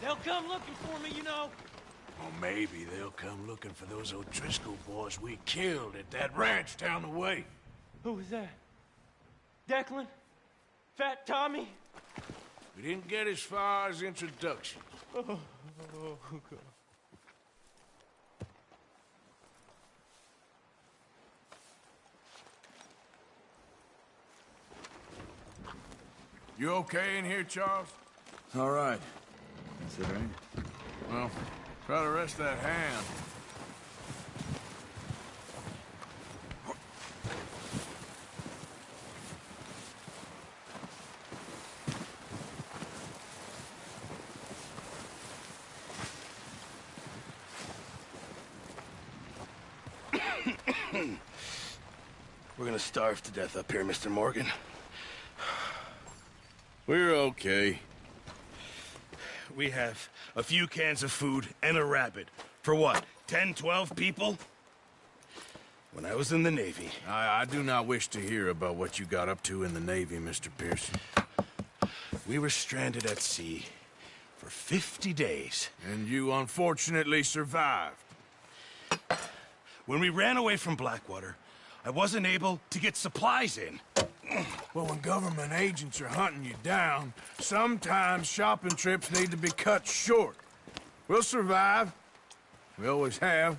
They'll come looking for me, you know. Or maybe they'll come looking for those O'Driscoll boys we killed at that ranch down the way. Who was that? Declan? Fat Tommy? We didn't get as far as introductions. Oh, God. You okay in here, Charles? All right. Considering. Well, try to rest that hand. We're gonna starve to death up here, Mr. Morgan. We're okay. We have a few cans of food and a rabbit. For what, 10, 12 people? When I was in the Navy... I do not wish to hear about what you got up to in the Navy, Mr. Pearson. We were stranded at sea for 50 days. And you unfortunately survived. When we ran away from Blackwater, I wasn't able to get supplies in. Well, when government agents are hunting you down, sometimes shopping trips need to be cut short. We'll survive. We always have.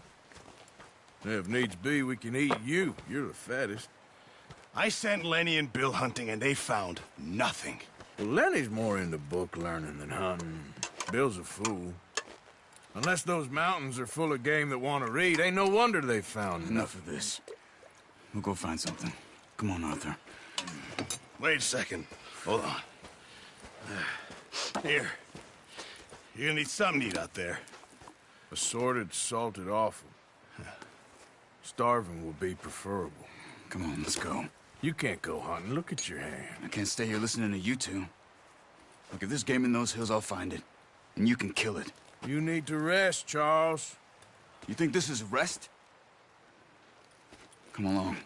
If needs be, we can eat you. You're the fattest. I sent Lenny and Bill hunting, and they found nothing. Well, Lenny's more into book learning than hunting. Bill's a fool. Unless those mountains are full of game that want to read, ain't no wonder they found Enough of this. We'll go find something. Come on, Arthur. Wait a second. Hold on. Here. You're gonna need something to eat out there. Assorted, salted offal. Starving will be preferable. Come on, let's go. You can't go hunting. Look at your hand. I can't stay here listening to you two. Look, if there's game in those hills, I'll find it. And you can kill it. You need to rest, Charles. You think this is rest? Come along.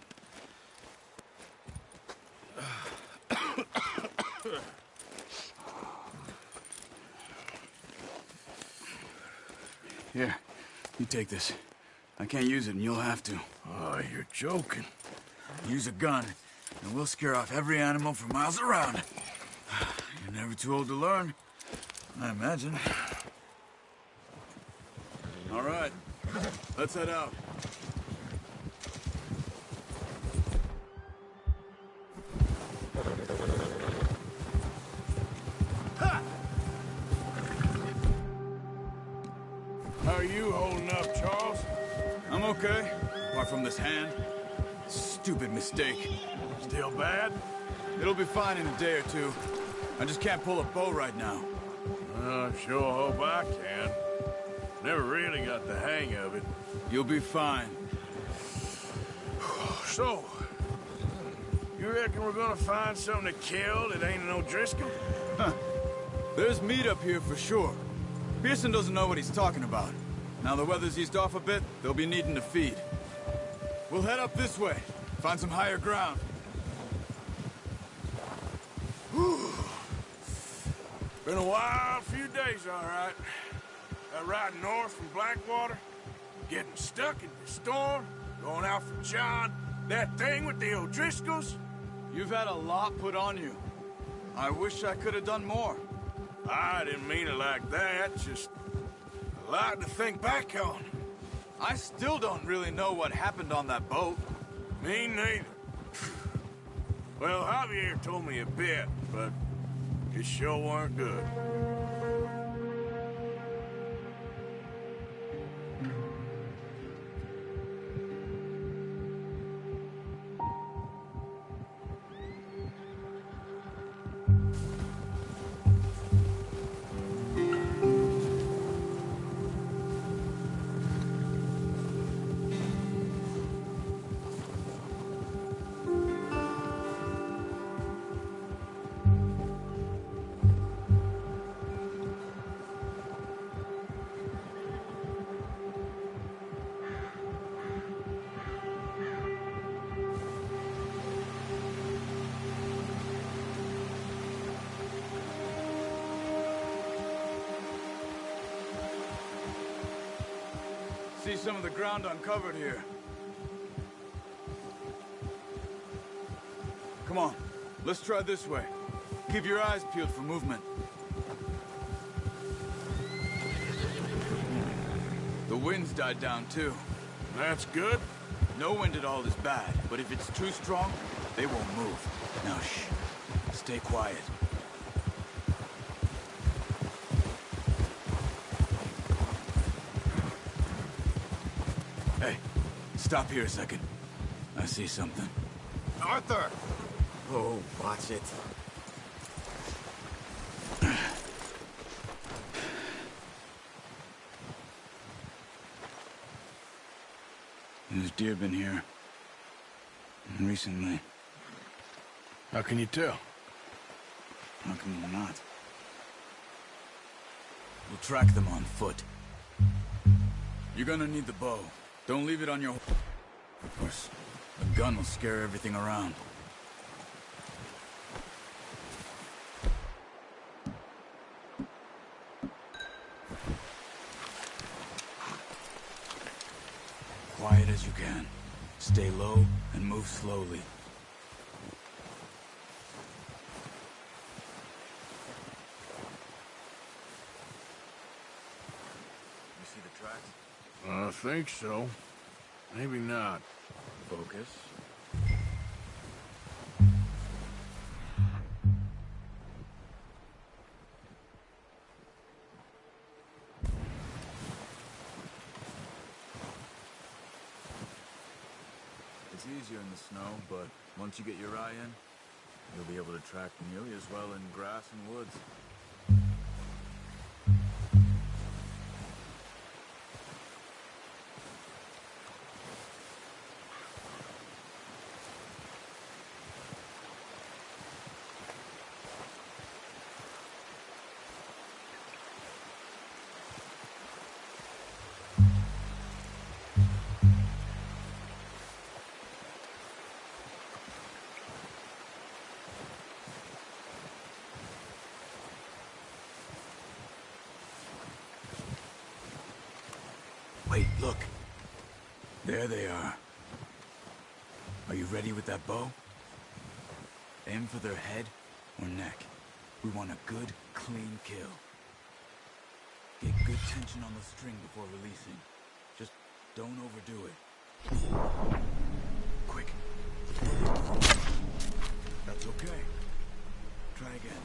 Here, you take this. I can't use it, and you'll have to. Oh, you're joking. Use a gun, and we'll scare off every animal for miles around. You're never too old to learn, I imagine. All right, let's head out. How are you holding up, Charles? I'm okay, apart from this hand. Stupid mistake. Still bad? It'll be fine in a day or two. I just can't pull a bow right now. I sure hope I can. Never really got the hang of it. You'll be fine. So, you reckon we're gonna find something to kill that ain't an O'Driscoll? Huh. There's meat up here for sure. Pearson doesn't know what he's talking about. Now the weather's eased off a bit, they'll be needing to feed. We'll head up this way, find some higher ground. Whew. Been a wild few days, all right. That ride north from Blackwater, getting stuck in the storm, going out for John, that thing with the O'Driscolls. You've had a lot put on you. I wish I could have done more. I didn't mean it like that, just a lot to think back on. I still don't really know what happened on that boat. Me neither. Well, Javier told me a bit, but it sure weren't good. see some of the ground uncovered here. Come on, let's try this way. Keep your eyes peeled for movement. The wind's died down too. That's good. No wind at all is bad, but if it's too strong, they won't move. Now shh, stay quiet. Hey, stop here a second. I see something. Arthur! Oh, watch it. There's deer been here. Recently. How can you tell? How can you not? We'll track them on foot. You're gonna need the bow. Don't leave it on your... Of course, a gun will scare everything around. Quiet as you can. Stay low and move slowly. You see the tracks? I think so. Maybe not. Focus. It's easier in the snow, but once you get your eye in, you'll be able to track nearly as well in grass and woods. Wait, look. There they are. Are you ready with that bow? Aim for their head or neck. We want a good, clean kill. Get good tension on the string before releasing. Just don't overdo it. Quick. That's okay. Try again.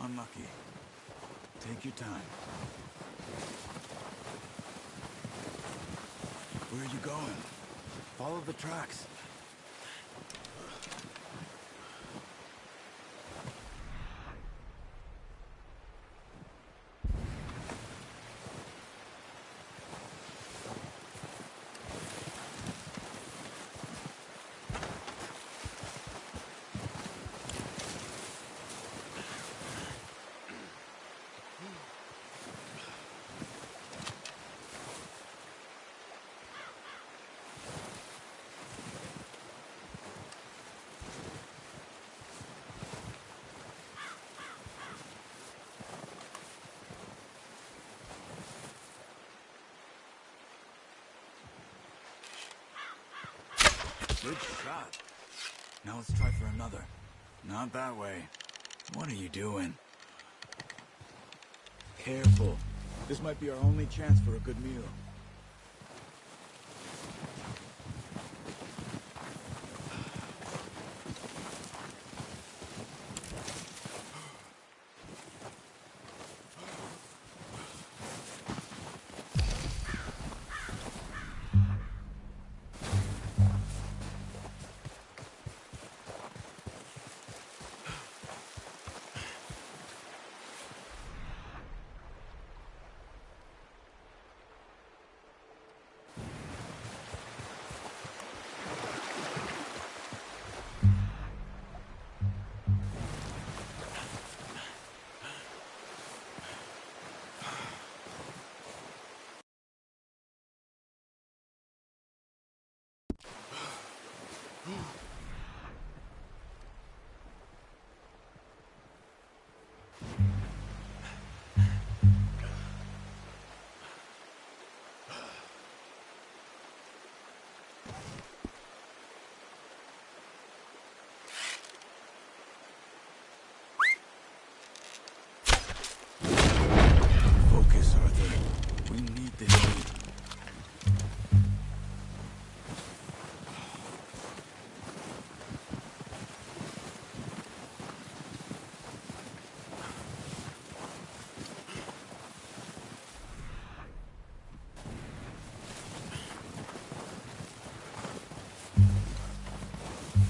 Unlucky. Take your time. Where are you going? Follow the tracks. Good shot. Now let's try for another. Not that way. What are you doing? Careful. This might be our only chance for a good meal. Focus, Arthur. We need this meat.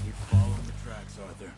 Keep following the tracks, Arthur.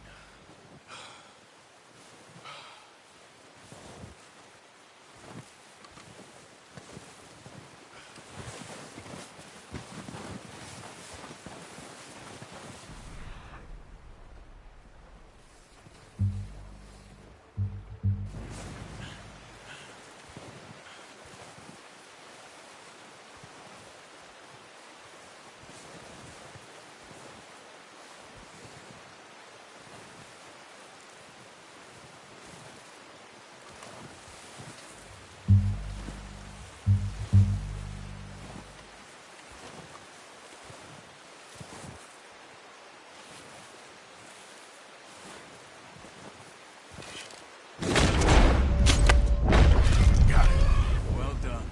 Well done.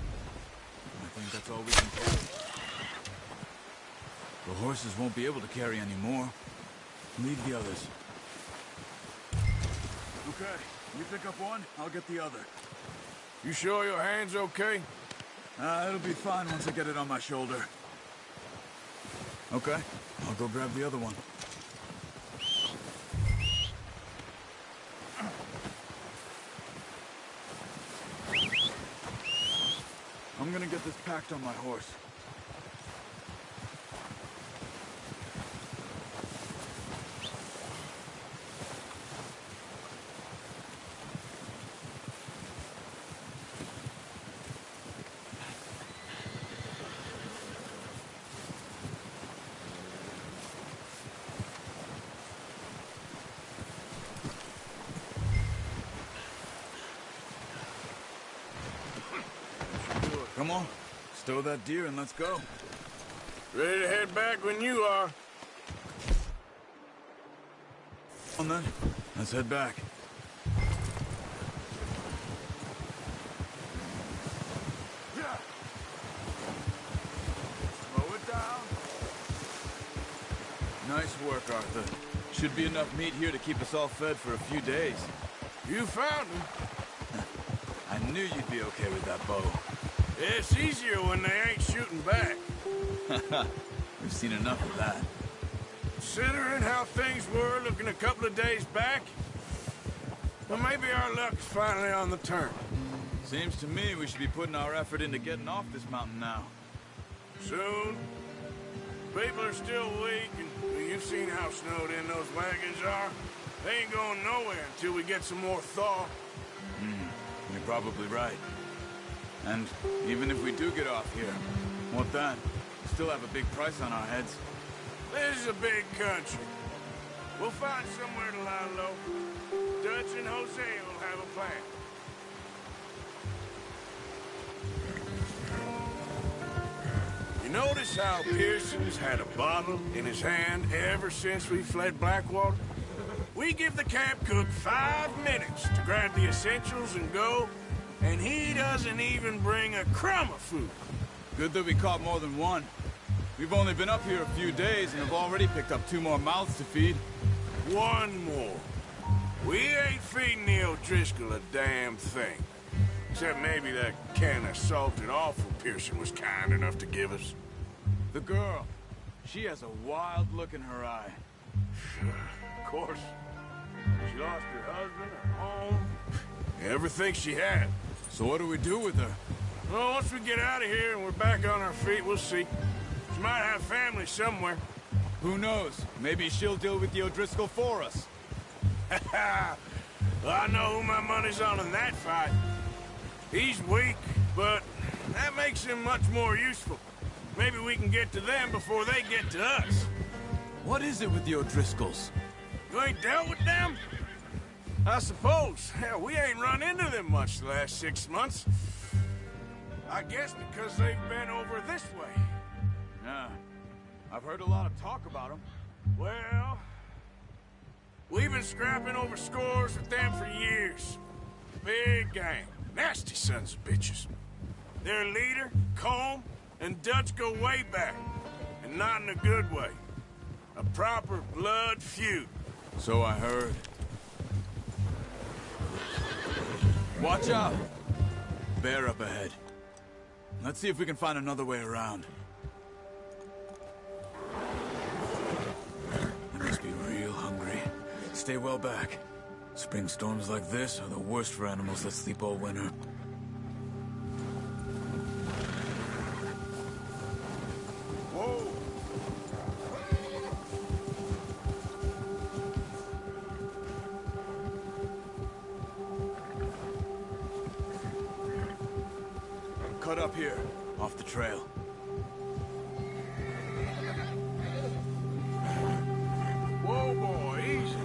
I think that's all we can carry. The horses won't be able to carry any more. Leave the others. Okay, you pick up one, I'll get the other. You sure your hand's okay? It'll be fine once I get it on my shoulder. Okay, I'll go grab the other one. I'm gonna get this packed on my horse. Come on, stow that deer and let's go. Ready to head back when you are. Come on then, let's head back. Slow it down. Nice work, Arthur. Should be enough meat here to keep us all fed for a few days. You found him. I knew you'd be okay with that bow. It's easier when they ain't shooting back. We've seen enough of that. Considering how things were looking a couple of days back, well, maybe our luck's finally on the turn. Seems to me we should be putting our effort into getting off this mountain now. Soon. People are still weak, and you've seen how snowed in those wagons are. They ain't going nowhere until we get some more thaw. You're probably right. And even if we do get off here, what then? We still have a big price on our heads. This is a big country. We'll find somewhere to lie low. Dutch and Jose will have a plan. You notice how Pearson's had a bottle in his hand ever since we fled Blackwater? We give the camp cook 5 minutes to grab the essentials and go, and he doesn't even bring a crumb of food. Good that we caught more than one. We've only been up here a few days and have already picked up 2 more mouths to feed. One more. We ain't feeding the O'Driscoll a damn thing. Except maybe that can of salted offal Pearson was kind enough to give us. The girl. She has a wild look in her eye. Of course. She lost her husband, her home, everything she had. So what do we do with her? Well, once we get out of here and we're back on our feet, we'll see. She might have family somewhere. Who knows? Maybe she'll deal with the O'Driscoll for us. Well, I know who my money's on in that fight. He's weak, but that makes him much more useful. Maybe we can get to them before they get to us. What is it with the O'Driscolls? You ain't dealt with them? I suppose. Hell, we ain't run into them much the last 6 months. I guess because they've been over this way. Yeah. I've heard a lot of talk about them. Well, we've been scrapping over scores with them for years. Big gang. Nasty sons of bitches. Their leader, Combe, and Dutch go way back. And not in a good way. A proper blood feud. So I heard. Watch out! Bear up ahead. Let's see if we can find another way around. I must be real hungry. Stay well back. Spring storms like this are the worst for animals that sleep all winter. Whoa! Cut up here, off the trail. Whoa, boy, easy.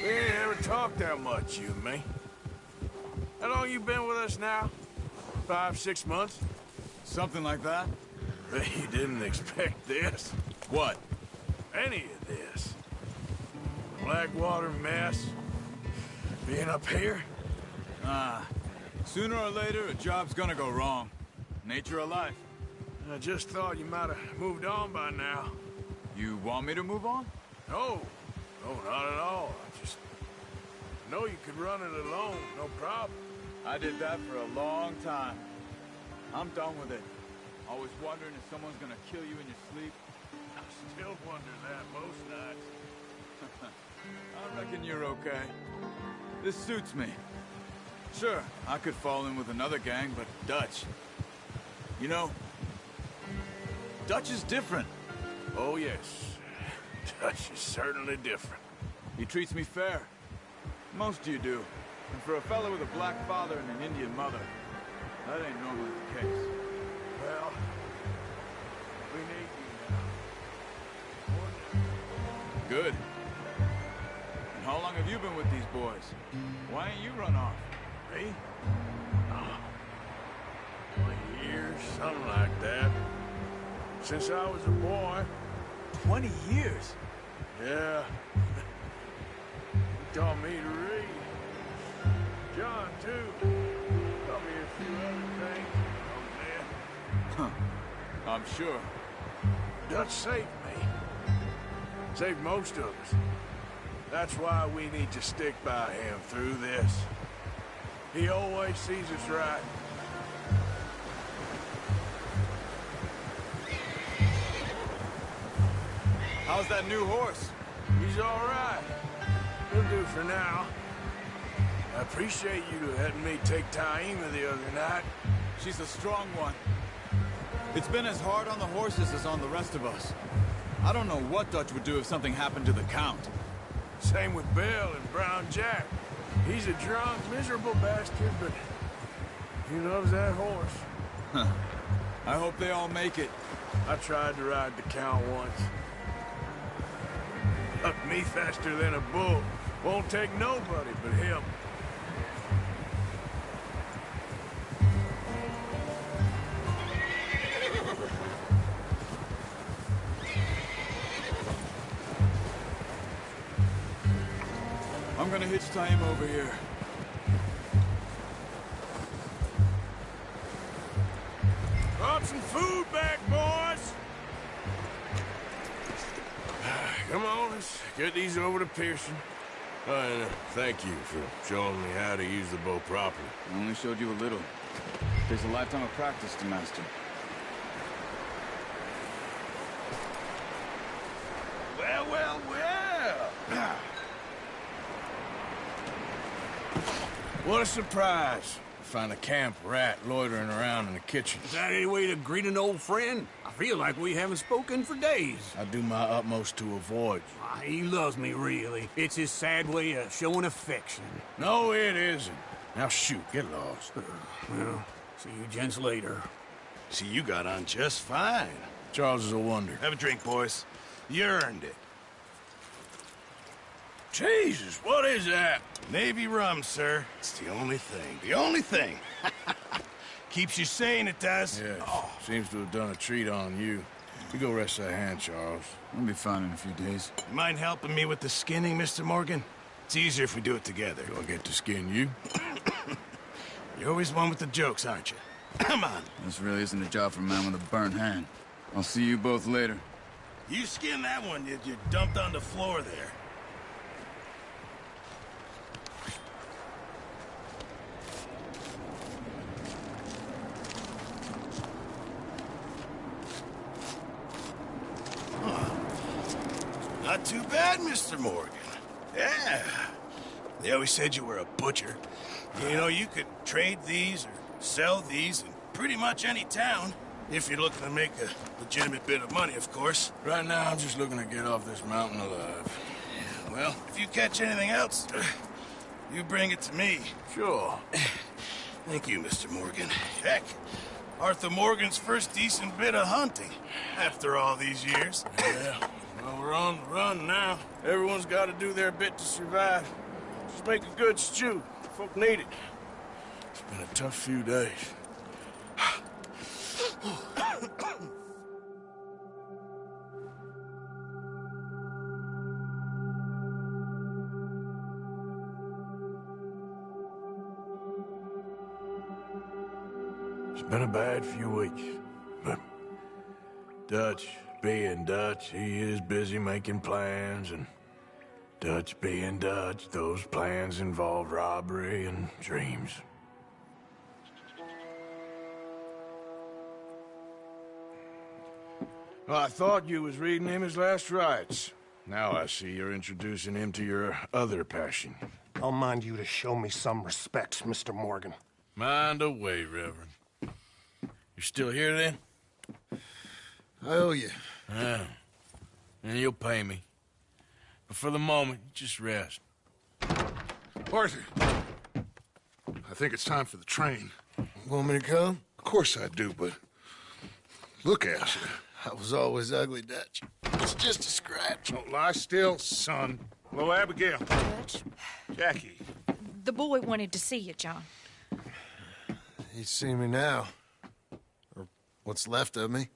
We ain't ever talked that much, you and me. How long you been with us now? 5, 6 months? Something like that? Bet you didn't expect this. What? Any of this. Blackwater mess. Being up here? Sooner or later, a job's gonna go wrong. Nature of life. I just thought you might have moved on by now. You want me to move on? No. No, not at all. I just know you could run it alone, no problem. I did that for a long time. I'm done with it. Always wondering if someone's gonna kill you in your sleep. I still wonder that most nights. I reckon you're okay. This suits me. Sure, I could fall in with another gang, but Dutch... You know, Dutch is different. Oh, yes. Dutch is certainly different. He treats me fair. Most of you do. And for a fella with a black father and an Indian mother, that ain't normally the case. Well, we need you now. Good. And how long have you been with these boys? Why ain't you run off? Me? Oh, 20 years, something like that. Since I was a boy. 20 years? Yeah. He taught me to read. John, too. Taught me a few other things. Oh, man. I'm sure. Dutch saved me. Saved most of us. That's why we need to stick by him through this. He always sees us right. How's that new horse? He's all right. He'll do for now. I appreciate you letting me take Taima the other night. She's a strong one. It's been as hard on the horses as on the rest of us. I don't know what Dutch would do if something happened to the Count. Same with Bill and Brown Jack. He's a drunk, miserable bastard, but he loves that horse. I hope they all make it. I tried to ride the count once. Up me faster than a bull. Won't take nobody but him. I'm gonna hitch tie him over here. Brought some food back, boys! Come on, let's get these over to Pearson. And thank you for showing me how to use the bow properly. I only showed you a little. Takes a lifetime of practice to master. Well, well, well. What a surprise. Find a camp rat loitering around in the kitchen. Is that any way to greet an old friend? I feel like we haven't spoken for days. I do my utmost to avoid you. He loves me, really. It's his sad way of showing affection. No, it isn't. Now shoot, get lost. Well, see you gents later. See, you got on just fine. Charles is a wonder. Have a drink, boys. You earned it. Jesus, what is that? Navy rum, sir. It's the only thing. The only thing. Keeps you sane, it does. Yeah, seems to have done a treat on you. You go rest that hand, Charles. I'll be fine in a few days. You mind helping me with the skinning, Mr. Morgan? It's easier if we do it together. Do I get to skin you? You're always one with the jokes, aren't you? Come on. This really isn't a job for a man with a burnt hand. I'll see you both later. You skin that one you dumped on the floor there. Not too bad, Mr. Morgan. Yeah. They always said you were a butcher. You know, you could trade these or sell these in pretty much any town. If you're looking to make a legitimate bit of money, of course. Right now, I'm just looking to get off this mountain alive. Well, if you catch anything else, you bring it to me. Sure. Thank you, Mr. Morgan. Heck, Arthur Morgan's first decent bit of hunting after all these years. Yeah. Well, we're on the run now. Everyone's got to do their bit to survive. Just make a good stew. Folk need it. It's been a tough few days. It's been a bad few weeks, but Dutch being Dutch, he is busy making plans, and Dutch being Dutch, those plans involve robbery and dreams. Well, I thought you was reading him his last rites. Now I see you're introducing him to your other passion. I'll mind you to show me some respect, Mr. Morgan. Mind away, Reverend. You still here, then? I owe you. Yeah. And you'll pay me. But for the moment, just rest. Arthur, I think it's time for the train. Want me to come? Of course I do, but look at you. I was always ugly, Dutch. It's just a scratch. Don't lie still, son. Hello, Abigail. Dutch, Jackie. the boy wanted to see you, John. He's seen me now. Or what's left of me.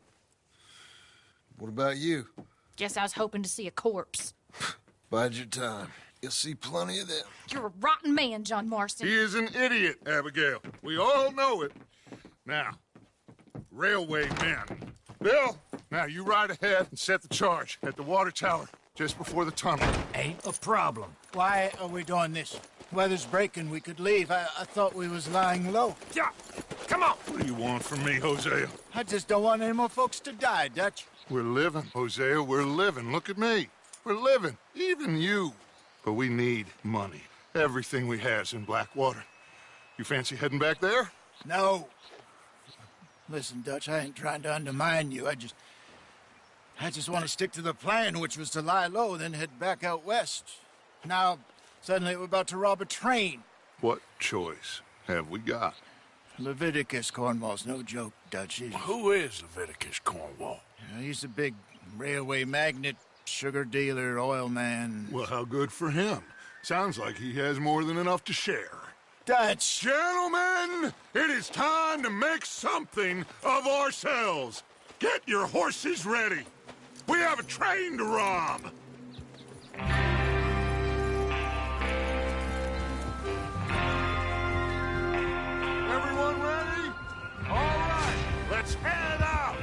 What about you? Guess I was hoping to see a corpse. Bide your time. You'll see plenty of them. You're a rotten man, John Marston. He is an idiot, Abigail. We all know it. Now, railway men. Bill, now you ride ahead and set the charge at the water tower just before the tunnel. Ain't a problem. Why are we doing this? Weather's breaking. We could leave. I thought we was lying low. Yeah, come on. What do you want from me, Hosea? I just don't want any more folks to die, Dutch. We're living, Hosea. We're living. Look at me. We're living. Even you. But we need money. Everything we has in Blackwater. You fancy heading back there? No. Listen, Dutch, I ain't trying to undermine you. I just want to stick to the plan, which was to lie low, then head back out west. Now, suddenly we're about to rob a train. What choice have we got? Leviticus Cornwall's no joke, Dutch. Who is Leviticus Cornwall? He's a big railway magnate, sugar dealer, oil man. Well, how good for him. Sounds like he has more than enough to share. Dutch! Gentlemen, it is time to make something of ourselves. Get your horses ready. We have a train to rob. Everyone ready? All right, let's head out.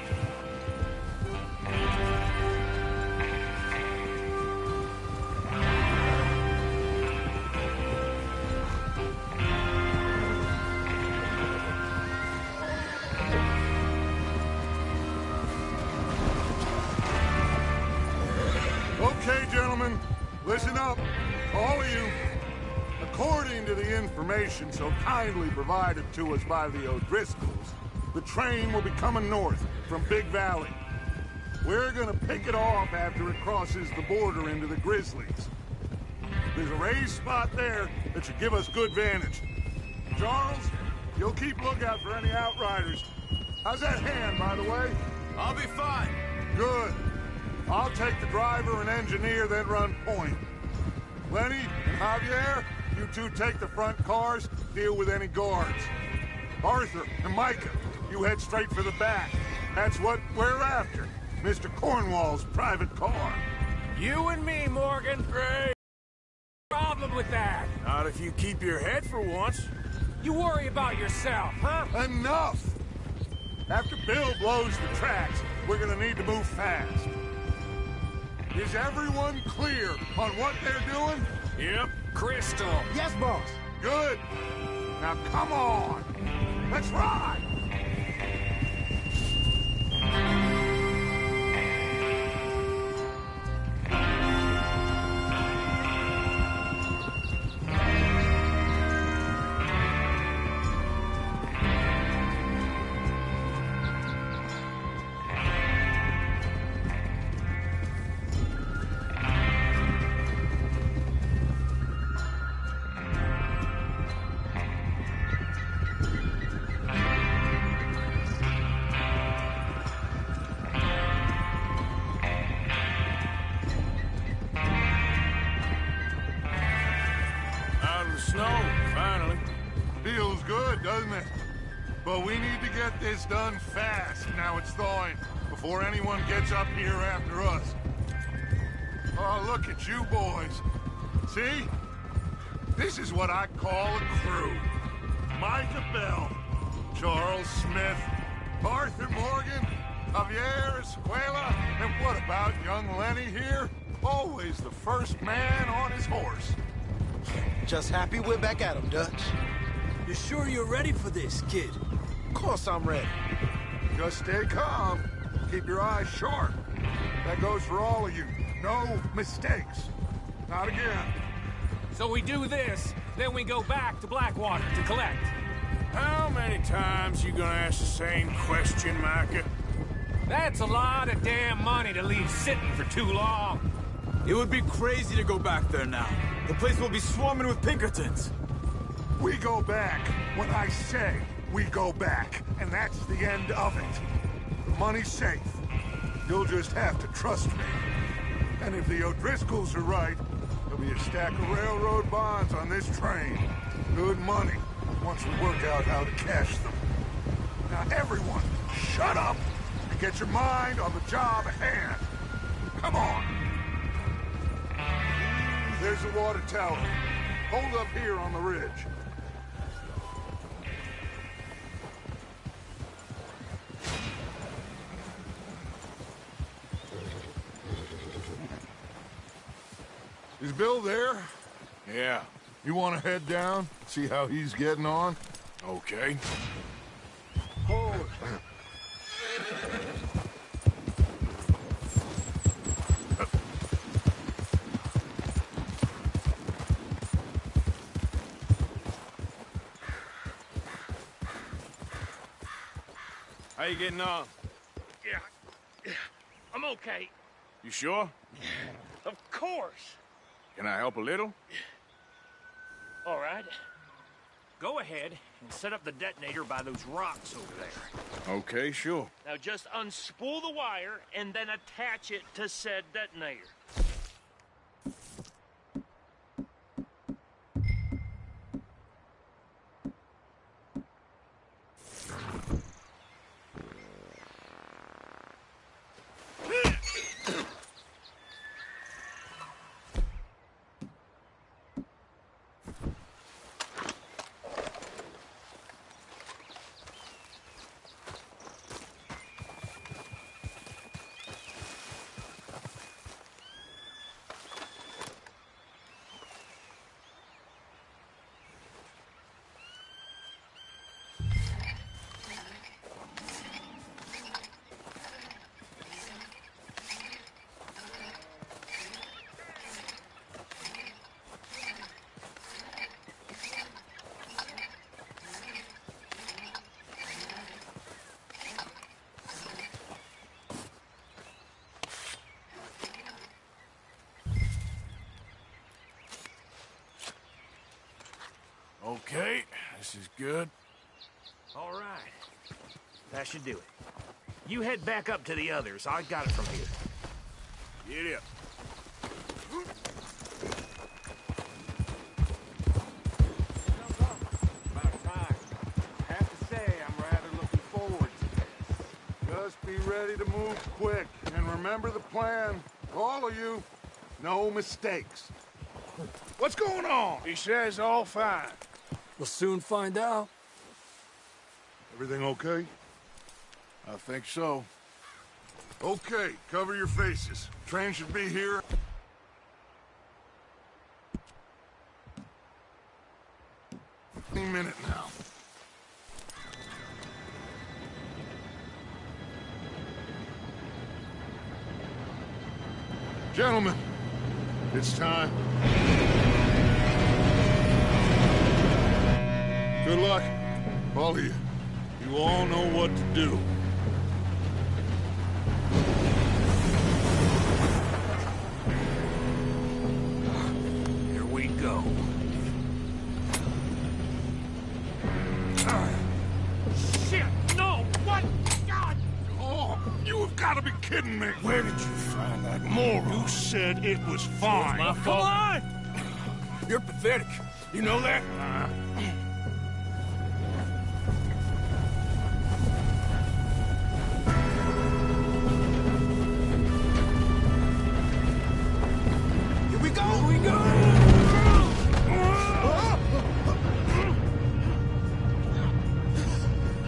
Okay, gentlemen, listen up, all of you. According to the information so kindly provided to us by the O'Driscolls, the train will be coming north from Big Valley. We're gonna pick it off after it crosses the border into the Grizzlies. There's a raised spot there that should give us good vantage. Charles, you'll keep lookout for any outriders. How's that hand, by the way? I'll be fine. Good. I'll take the driver and engineer, then run point. Lenny and Javier, you two take the front cars, deal with any guards. Arthur and Micah, you head straight for the back. That's what we're after. Mr. Cornwall's private car. You and me, Morgan. Great. Problem with that. Not if you keep your head for once. You worry about yourself, huh? Enough! After Bill blows the tracks, we're gonna need to move fast. Is everyone clear on what they're doing? Yep. Crystal. Yes, boss. Good. Now come on. Let's ride. Snow, finally. Feels good, doesn't it? But we need to get this done fast, now it's thawing, before anyone gets up here after us. Oh, look at you boys. See? This is what I call a crew. Micah Bell, Charles Smith, Arthur Morgan, Javier Escuela, and what about young Lenny here? Always the first man on his horse. Just happy we're back at 'em, Dutch. You sure you're ready for this, kid? Of course I'm ready. Just stay calm. Keep your eyes sharp. That goes for all of you. No mistakes. Not again. So we do this, then we go back to Blackwater to collect. How many times you gonna ask the same question, Micah? That's a lot of damn money to leave sitting for too long. It would be crazy to go back there now. The place will be swarming with Pinkertons. We go back when I say we go back, and that's the end of it. The money's safe. You'll just have to trust me. And if the O'Driscolls are right, there'll be a stack of railroad bonds on this train. Good money, once we work out how to cash them. Now everyone, shut up and get your mind on the job at hand. Come on. There's the water tower. Hold up here on the ridge. Is Bill there? Yeah. You want to head down, see how he's getting on? Okay. Hold. How you getting on? Yeah, I'm okay. You sure? Of course. Can I help a little? All right. Go ahead and set up the detonator by those rocks over there. Okay, sure. Now just unspool the wire and then attach it to said detonator. Okay, this is good. All right. That should do it. You head back up to the others. I got it from here. Get up. About time. I have to say, I'm rather looking forward to this. Just be ready to move quick, and remember the plan. All of you, no mistakes. What's going on? He says all fine. We'll soon find out. Everything okay? I think so. Okay, cover your faces. Train should be here. Any minute now. Gentlemen, it's time. Good luck, all of you. You all know what to do. Here we go. Shit! No! What? God! Oh, you have got to be kidding me. Where did you find that moron? You said it was fine. My Come fault. on! You're pathetic. You know that? Here we go! Here we go!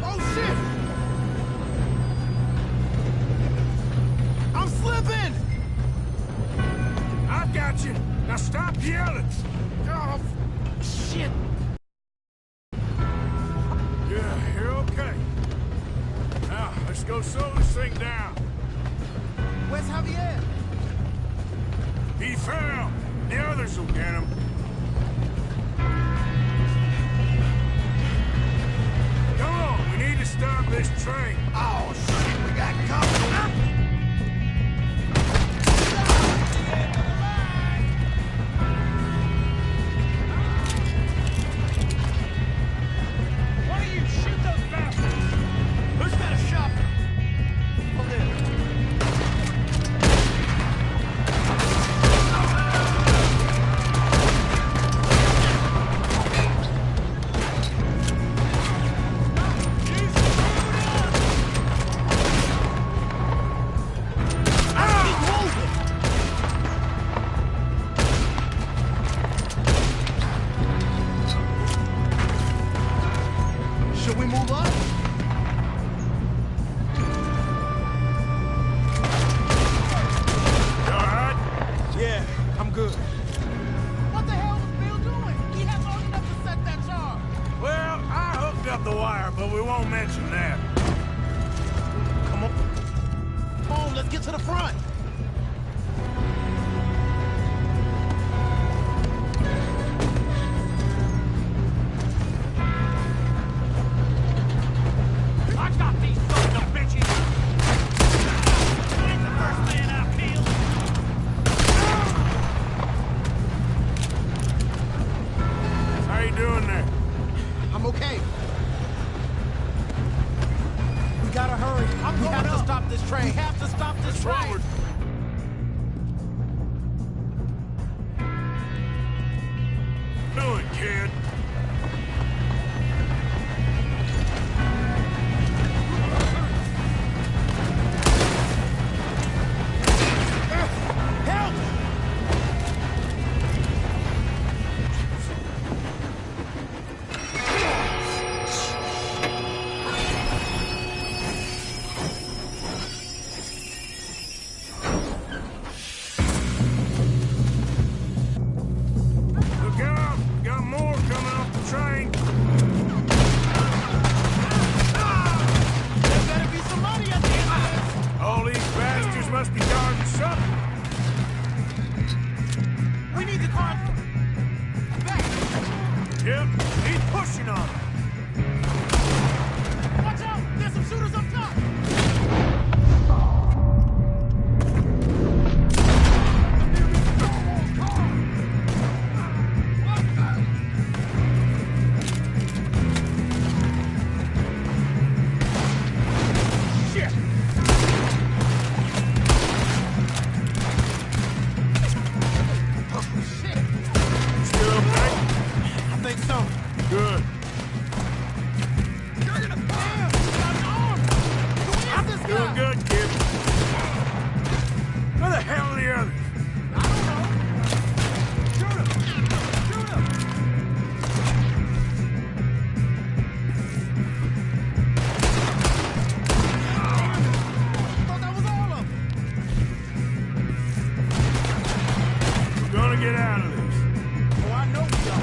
Oh, shit! I'm slipping! I've got you. Now stop yelling. Oh, shit! Yeah, you're okay. Now, let's go slow this thing down. Where's Javier? He fell. The others will get him. Come on, we need to stop this train. Oh, shit, we got company! Why don't you shoot those bastards? Who's got a shotgun? Hold in. Should we move up? You all right? Yeah, I'm good. What the hell was Bill doing? He had long enough to set that charge. Well, I hooked up the wire, but we won't mention that. Come on, let's get to the front. I got these sons of bitches! I'm the first man I killed! How you doing there? I'm okay. We gotta hurry. We have to stop this train. We have to stop this train. Forward. Do it, kid. Look out! Got more coming off the train. There better be some money at the end of this. All these bastards must be guarding something. We need the car back. Yep, he's pushing on them. Watch out! There's some shooters up top. Still okay? I think so. Good. Doing good, kid. Where the hell are the others? Thought that was all of them. We're gonna get out of this. Oh, I know we are.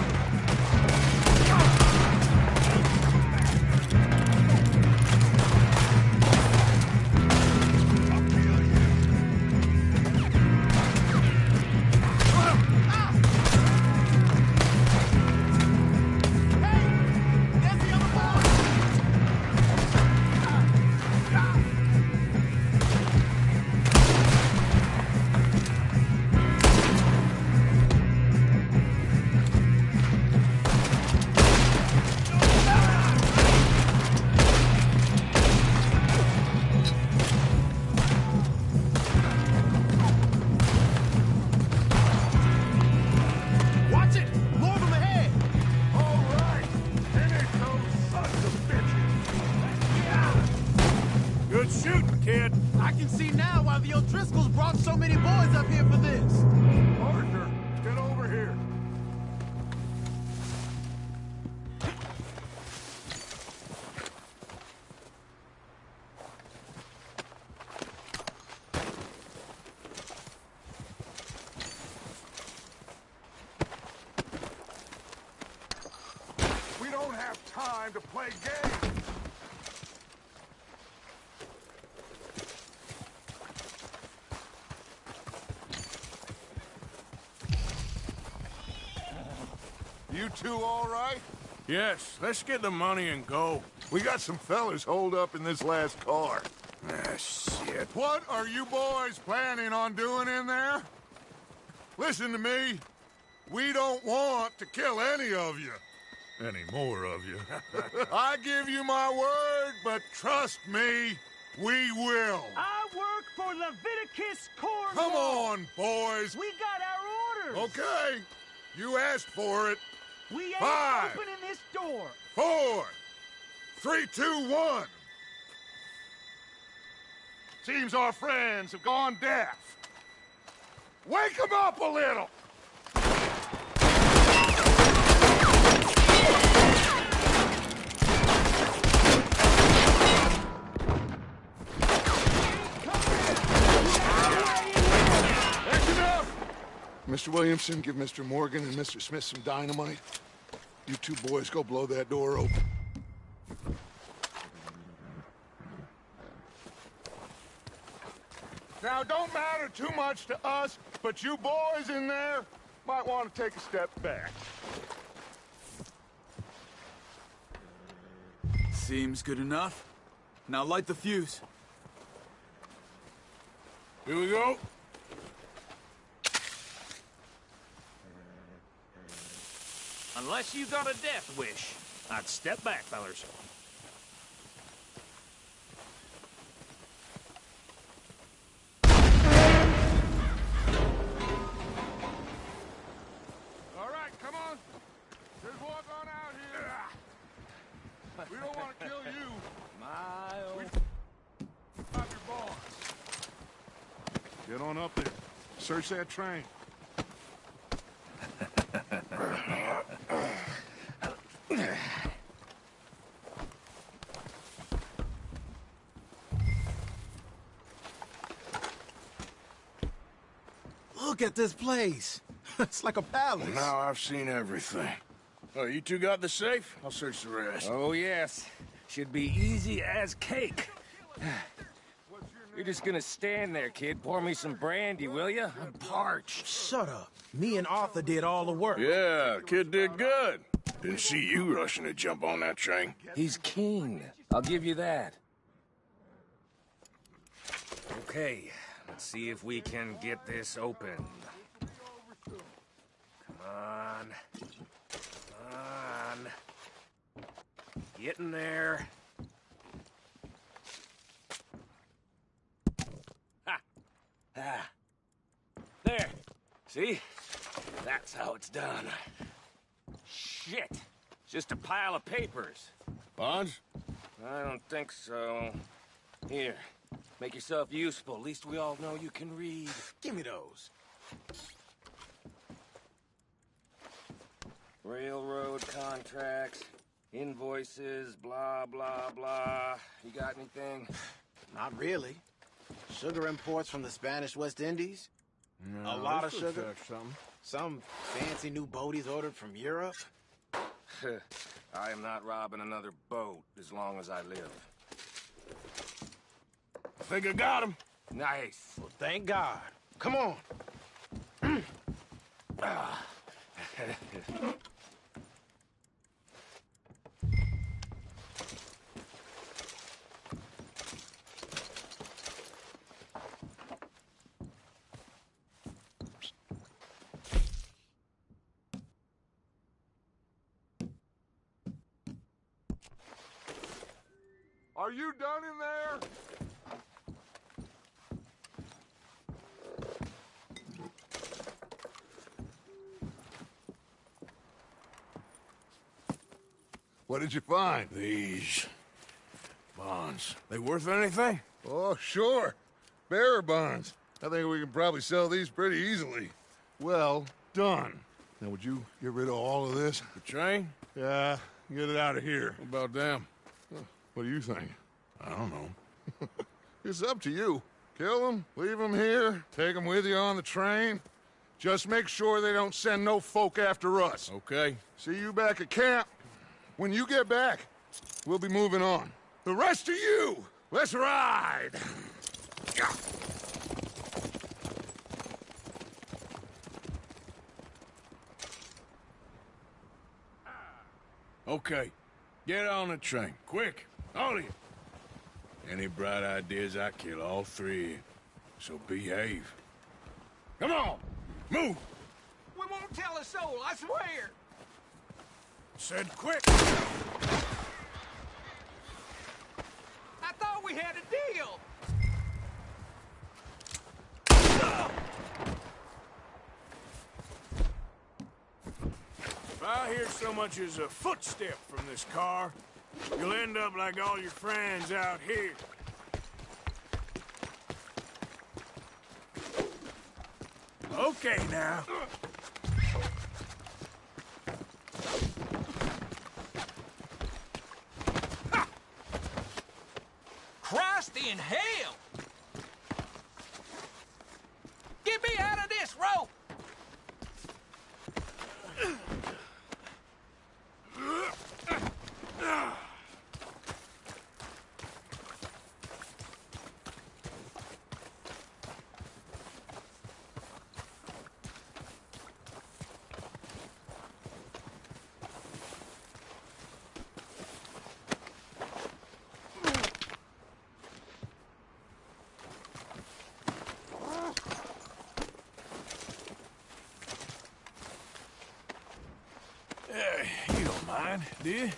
Watch it! More of them ahead! All right. Finish those sons of bitches. Good shooting, kid. I can see now why the O'Driscolls brought so many boys up here for this. Arthur, get over here. We don't have time to play games. You two all right? Yes, let's get the money and go. We got some fellas holed up in this last car. Ah, shit. What are you boys planning on doing in there? Listen to me. We don't want to kill any of you. Any more of you. I give you my word, but trust me, we will. I work for Leviticus Corps. Come on, boys. We got our orders. Okay. You asked for it. We ain't 5, opening this door. 4, 3, 2, 1. Seems our friends have gone deaf. Wake them up a little. That's enough. Mr. Williamson, give Mr. Morgan and Mr. Smith some dynamite. You two boys go blow that door open. Now, don't matter too much to us, but you boys in there might want to take a step back. Seems good enough. Now light the fuse. Here we go. Unless you got a death wish. I'd step back, fellers. All right, come on. Just walk on out here. We don't want to kill you. We stop your boss. Get on up there. Search that train. Look at this place. It's like a palace. Now I've seen everything. Oh, you two got the safe? I'll search the rest. Oh, yes. Should be easy as cake. You're just gonna stand there, kid. Pour me some brandy, will you? I'm parched. Shut up. Me and Arthur did all the work. Yeah, kid did good. Didn't see you rushing to jump on that train. He's keen. I'll give you that. Okay, let's see if we can get this open. Come on. Come on. Get in there. Ha! Ah. There. See? That's how it's done. Shit. It's just a pile of papers. Bonds? I don't think so. Here. Make yourself useful. At least we all know you can read. Give me those. Railroad contracts, invoices, blah, blah, blah. You got anything? Not really. Sugar imports from the Spanish West Indies. No, a lot of this could sugar. fetch something. Some fancy new boat he's ordered from Europe. I am not robbing another boat as long as I live. I think I got him. Nice. Well, thank God. Come on. Are you done in there? What did you find? These bonds. They worth anything? Oh, sure. Bearer bonds. I think we can probably sell these pretty easily. Well done. Now, would you get rid of all of this? The train? Yeah, get it out of here. What about them? What do you think? I don't know. It's up to you. Kill them, leave them here, take them with you on the train. Just make sure they don't send no folk after us. Okay. See you back at camp. When you get back, we'll be moving on. The rest of you, let's ride! Okay. Get on the train. Quick. All of you. Any bright ideas, I kill all three of you. So behave. Come on! Move! We won't tell a soul, I swear! Said quick! I thought we had a deal! If I hear so much as a footstep from this car, you'll end up like all your friends out here. Okay, now. Ha! Christ in hell! Get me out of this rope! You don't mind, do you?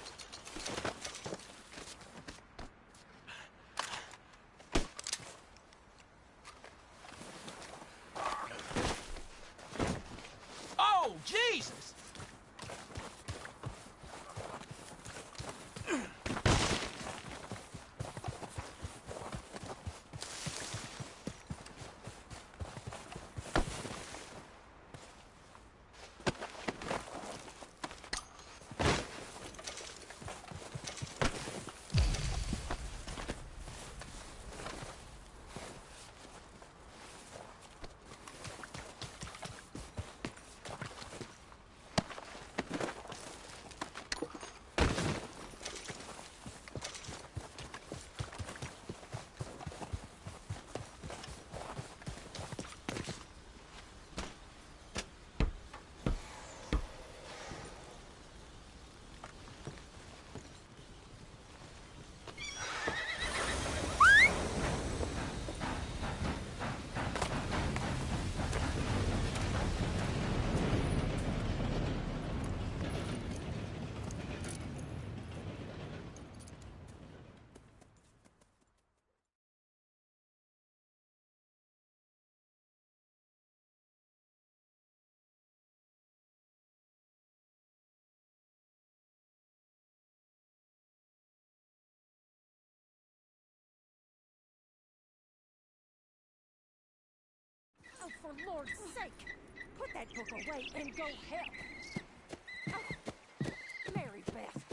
Oh, Jesus! Oh, for Lord's sake, put that book away and go help. Oh, Mary Beth.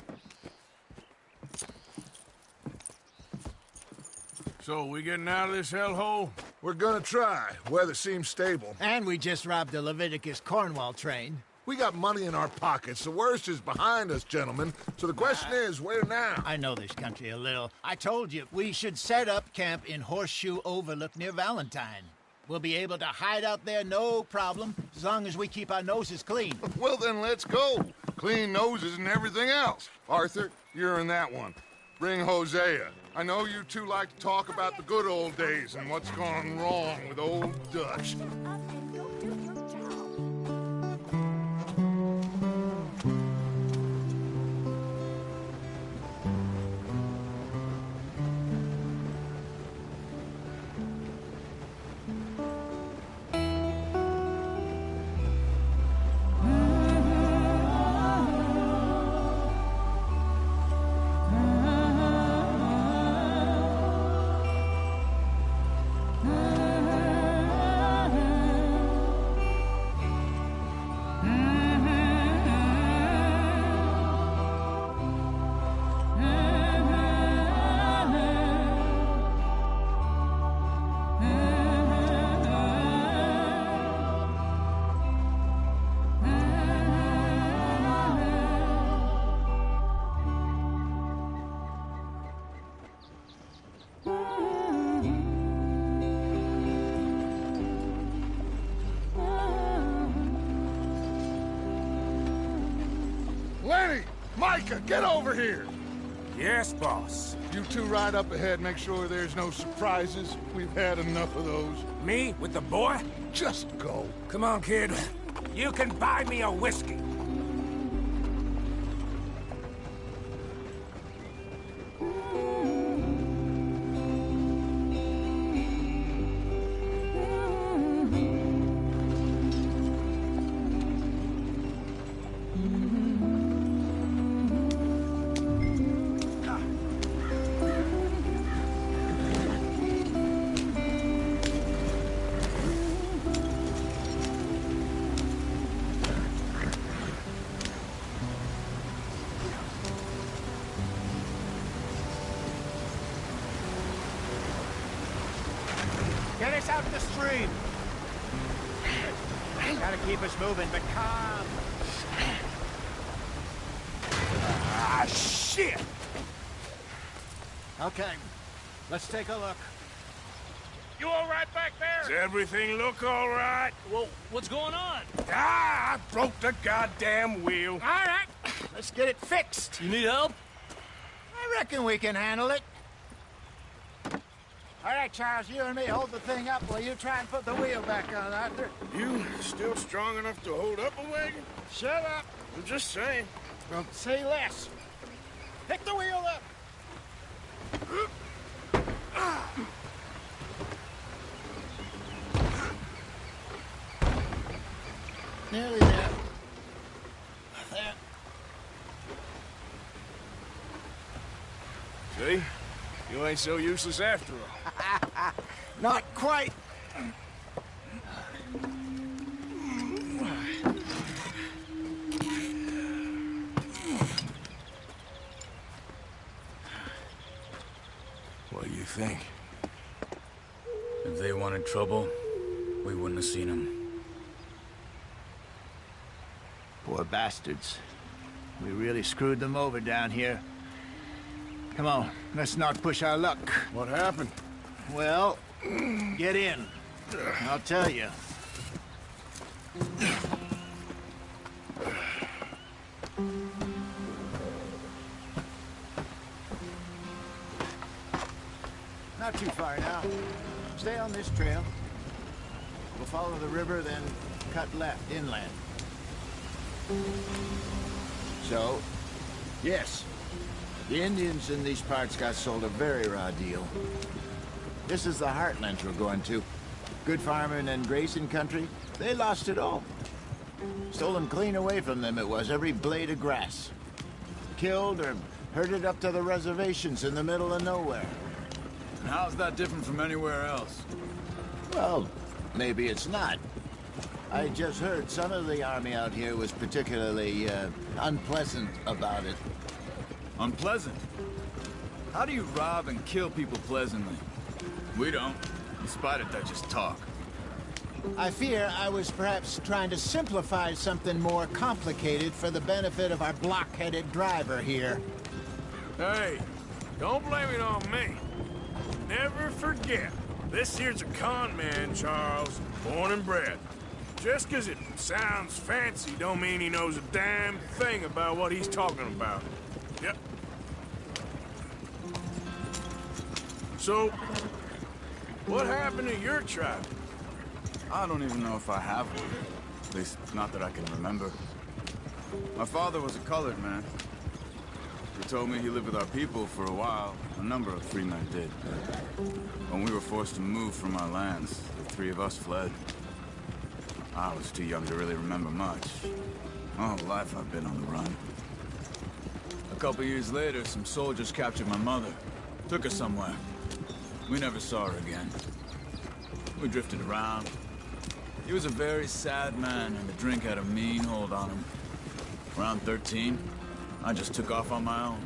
So, we getting out of this hellhole? We're gonna try. Weather seems stable. And we just robbed the Leviticus Cornwall train. We got money in our pockets. The worst is behind us, gentlemen. So the question is, where now? I know this country a little. I told you, we should set up camp in Horseshoe Overlook near Valentine. We'll be able to hide out there, no problem, as long as we keep our noses clean. Well, then let's go. Clean noses and everything else. Arthur, you're in that one. Bring Hosea. I know you two like to talk about the good old days and what's gone wrong with old Dutch. Lenny! Micah, get over here! Yes, boss. You two ride up ahead, make sure there's no surprises. We've had enough of those. Me with the boy? Just go. Come on, kid. You can buy me a whiskey. Get us out in the stream. Gotta keep us moving, but calm. Ah, shit! Okay, let's take a look. You all right back there? Does everything look all right? Well, what's going on? Ah, I broke the goddamn wheel. All right, let's get it fixed. You need help? I reckon we can handle it. All right, Charles, you and me hold the thing up while you try and put the wheel back on, Arthur. You still strong enough to hold up a wagon? Shut up. I'm just saying. Well, say less. Pick the wheel up! Nearly there. There. See? You ain't so useless after all. Not quite. What do you think? If they wanted trouble, we wouldn't have seen them. Poor bastards. We really screwed them over down here. Come on, let's not push our luck. What happened? Well, get in. I'll tell you. Not too far now. Stay on this trail. We'll follow the river, then cut left inland. So, yes, the Indians in these parts got sold a very raw deal. This is the heartland we're going to. Good farming and grazing country, they lost it all. Stolen clean away from them it was, every blade of grass. Killed or herded up to the reservations in the middle of nowhere. And how's that different from anywhere else? Well, maybe it's not. I just heard some of the army out here was particularly, unpleasant about it. Unpleasant? How do you rob and kill people pleasantly? We don't, in spite of Dutch's talk. I fear I was perhaps trying to simplify something more complicated for the benefit of our block-headed driver here. Hey, don't blame it on me. Never forget, this here's a con man, Charles, born and bred. Just 'cause it sounds fancy don't mean he knows a damn thing about what he's talking about. Yep. So, what happened to your tribe? I don't even know if I have one. At least, not that I can remember. My father was a colored man. He told me he lived with our people for a while. A number of free men did. When we were forced to move from our lands, the three of us fled. I was too young to really remember much. My whole life I've been on the run. A couple years later, some soldiers captured my mother. Took her somewhere. We never saw her again. We drifted around. He was a very sad man, and the drink had a mean hold on him. Around 13, I just took off on my own.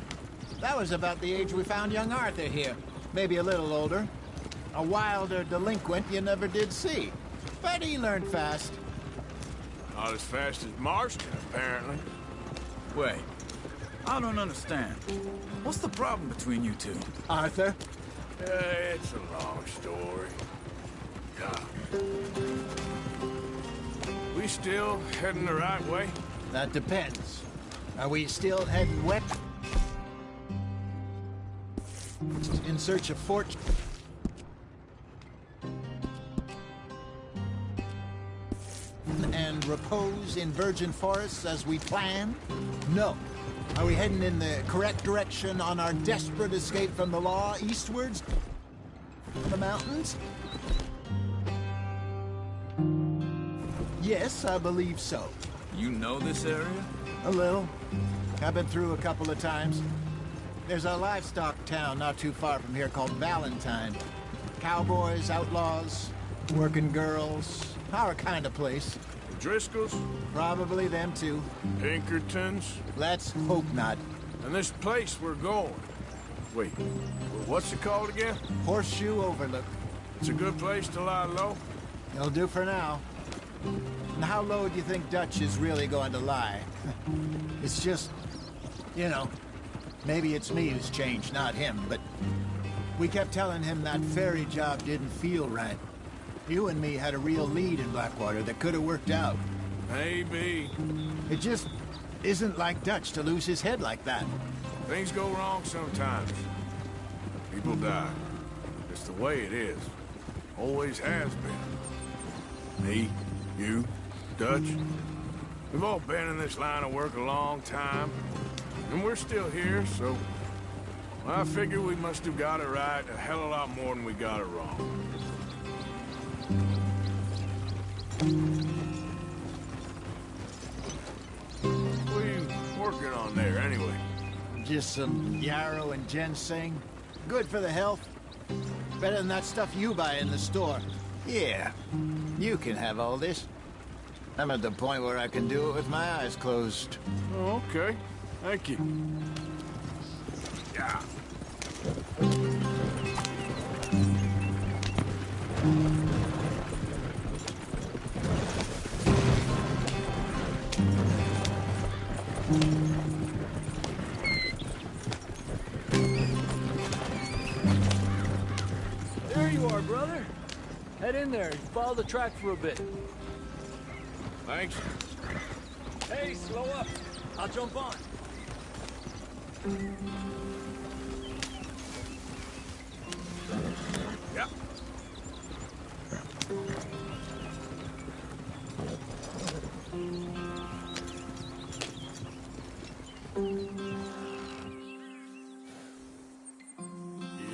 That was about the age we found young Arthur here. Maybe a little older. A wilder delinquent you never did see. But he learned fast. Not as fast as Marston, apparently. Wait, I don't understand. What's the problem between you two? Arthur? It's a long story. We still heading the right way? That depends. Are we still heading west? In search of fortune? And repose in virgin forests as we planned? No. Are we heading in the correct direction on our desperate escape from the law eastwards? The mountains? Yes, I believe so. You know this area? A little. I've been through a couple of times. There's a livestock town not too far from here called Valentine. Cowboys, outlaws, working girls, our kind of place. The Driscolls? Probably them too. Pinkertons? Let's hope not. And this place we're going. Wait, what's it called again? Horseshoe Overlook. It's a good place to lie low? It'll do for now. And how low do you think Dutch is really going to lie? It's just, you know, maybe it's me who's changed, not him, but we kept telling him that ferry job didn't feel right. You and me had a real lead in Blackwater that could have worked out. Maybe. It just isn't like Dutch to lose his head like that. Things go wrong sometimes. People die. It's the way it is. Always has been. Me, you, Dutch. We've all been in this line of work a long time. And we're still here, so I figure we must have got it right a hell of a lot more than we got it wrong. What are you working on there, anyway? Just some yarrow and ginseng. Good for the health. Better than that stuff you buy in the store. Yeah, you can have all this. I'm at the point where I can do it with my eyes closed. Oh, okay. Thank you. Yeah. There you are, brother. Head in there and follow the track for a bit. Thanks. Hey, slow up. I'll jump on. Yeah.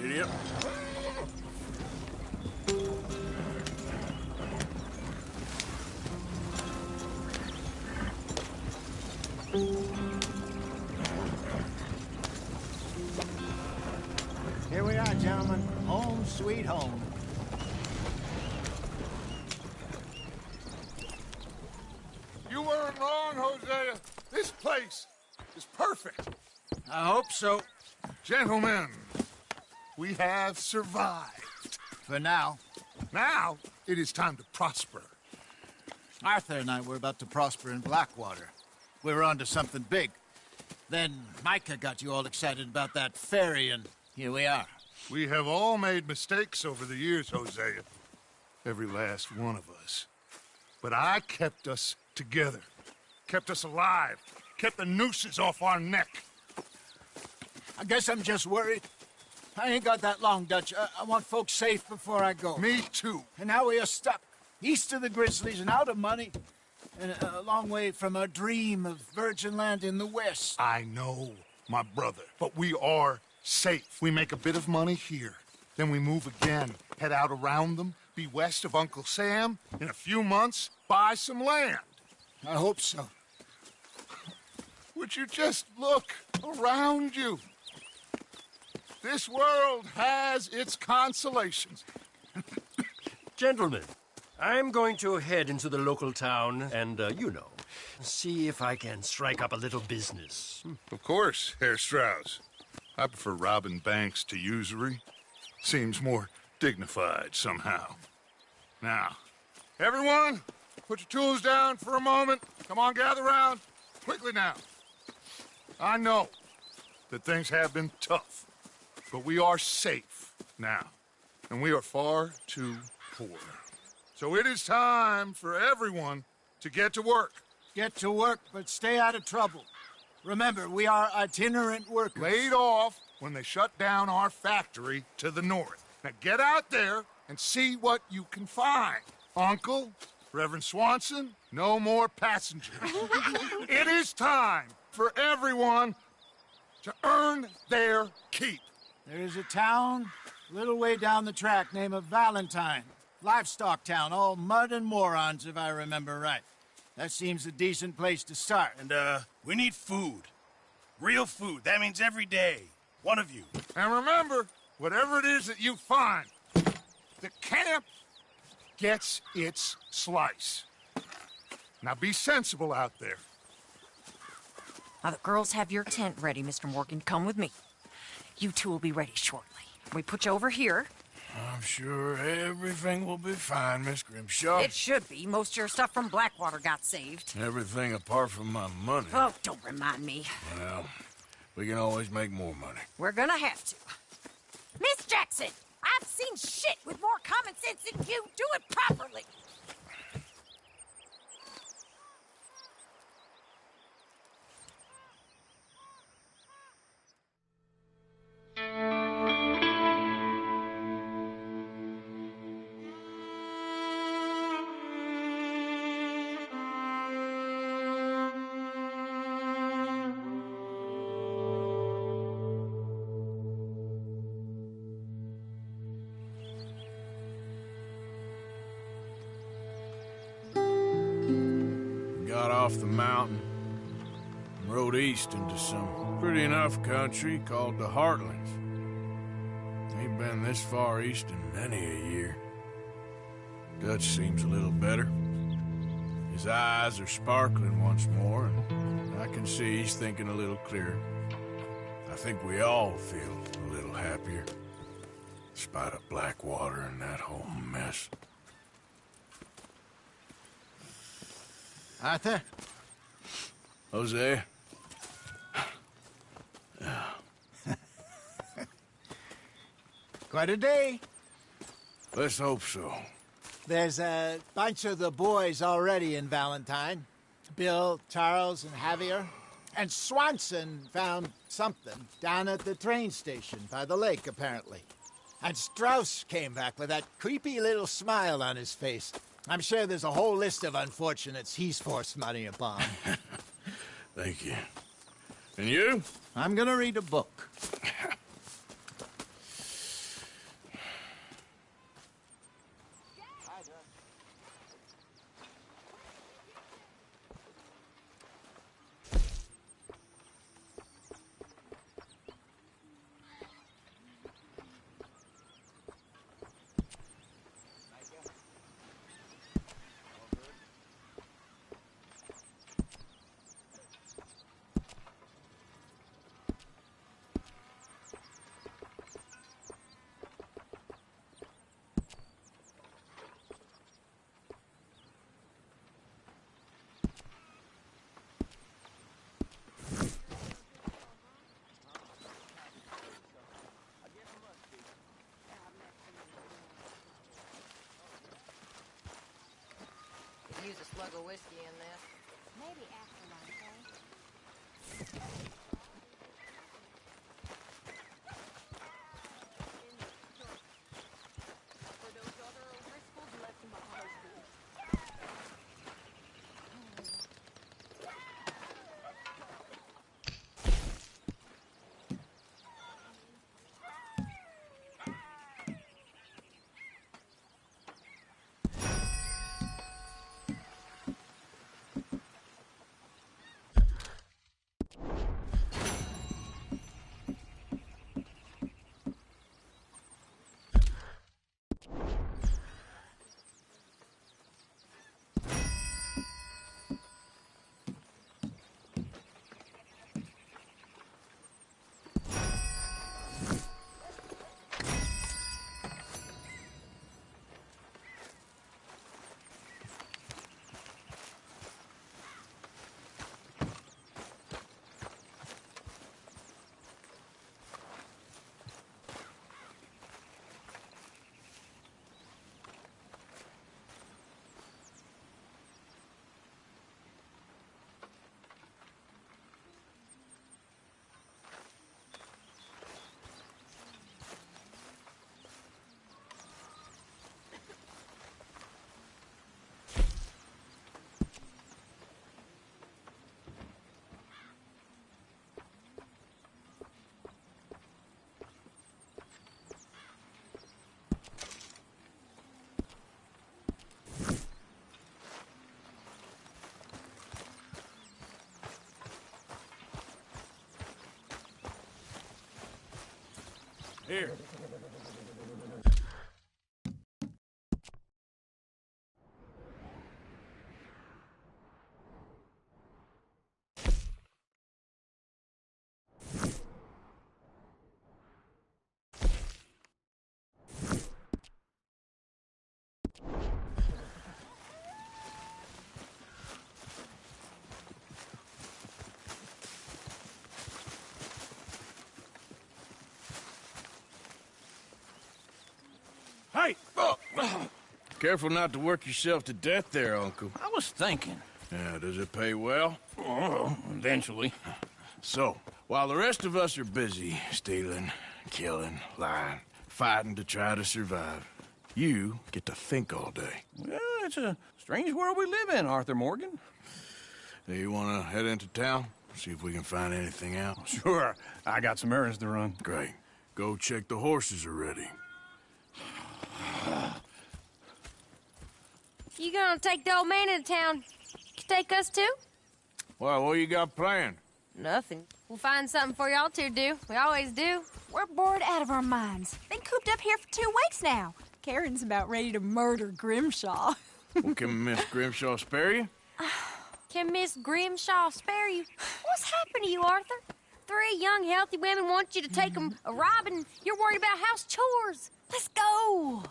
Yep. Here we are, gentlemen. Home sweet home. You weren't wrong, Hosea. This place is perfect. I hope so. Gentlemen, we have survived. For now. Now, it is time to prosper. Arthur and I were about to prosper in Blackwater. We were onto something big. Then Micah got you all excited about that ferry, and here we are. We have all made mistakes over the years, Hosea. Every last one of us. But I kept us together. Kept us alive. Kept the nooses off our neck. I guess I'm just worried. I ain't got that long, Dutch. I want folks safe before I go. Me too. And now we are stuck. East of the Grizzlies and out of money. And a long way from our dream of virgin land in the west. I know, my brother. But we are safe. We make a bit of money here. Then we move again. Head out around them. Be west of Uncle Sam. In a few months, buy some land. I hope so. Would you just look around you? This world has its consolations. Gentlemen, I'm going to head into the local town and, see if I can strike up a little business. Of course, Herr Strauss. I prefer robbing banks to usury. Seems more dignified somehow. Now, everyone, put your tools down for a moment. Come on, gather round. Quickly now. I know that things have been tough, but we are safe now, and we are far too poor. So it is time for everyone to get to work. Get to work, but stay out of trouble. Remember, we are itinerant workers. Laid off when they shut down our factory to the north. Now get out there and see what you can find. Uncle, Reverend Swanson, no more passengers. It is time for everyone to earn their keep. There is a town a little way down the track named Valentine. Livestock town, all mud and morons, if I remember right. That seems a decent place to start. And, we need food. Real food. That means every day. One of you. And remember, whatever it is that you find, the camp gets its slice. Now be sensible out there. Now, the girls have your tent ready, Mr. Morgan. Come with me. You two will be ready shortly. We put you over here. I'm sure everything will be fine, Miss Grimshaw. It should be. Most of your stuff from Blackwater got saved. Everything apart from my money. Oh, don't remind me. Well, we can always make more money. We're gonna have to. Miss Jackson, I've seen shit with more common sense than you. Do it properly. off the mountain and rode east into some pretty enough country called the Heartlands. Ain't been this far east in many a year. Dutch seems a little better. His eyes are sparkling once more, and I can see he's thinking a little clearer. I think we all feel a little happier, despite of Blackwater and that whole mess. Arthur? Jose? Quite a day. Let's hope so. There's a bunch of the boys already in Valentine. Bill, Charles, and Javier. And Swanson found something down at the train station by the lake, apparently. And Strauss came back with that creepy little smile on his face. I'm sure there's a whole list of unfortunates he's forced money upon. Thank you. And you? I'm gonna read a book. Use a slug of whiskey in this. Maybe after lunch, For those other O'Driscolls left in my husband. Here. Hey! Careful not to work yourself to death there, Uncle. I was thinking. Yeah, does it pay well? Oh, eventually. So, while the rest of us are busy stealing, killing, lying, fighting to try to survive, you get to think all day. Well, it's a strange world we live in, Arthur Morgan. Hey, you want to head into town? See if we can find anything out? Sure. I got some errands to run. Great. Go check the horses are ready. You gonna take the old man into town? Take us too? Well, what you got planned? Nothing. We'll find something for y'all to do. We always do. We're bored out of our minds. Been cooped up here for 2 weeks now. Karen's about ready to murder Grimshaw. Well, can Miss Grimshaw spare you? Can Miss Grimshaw spare you? What's happened to you, Arthur? 3 young, healthy women want you to take them a robbing. You're worried about house chores. Let's go.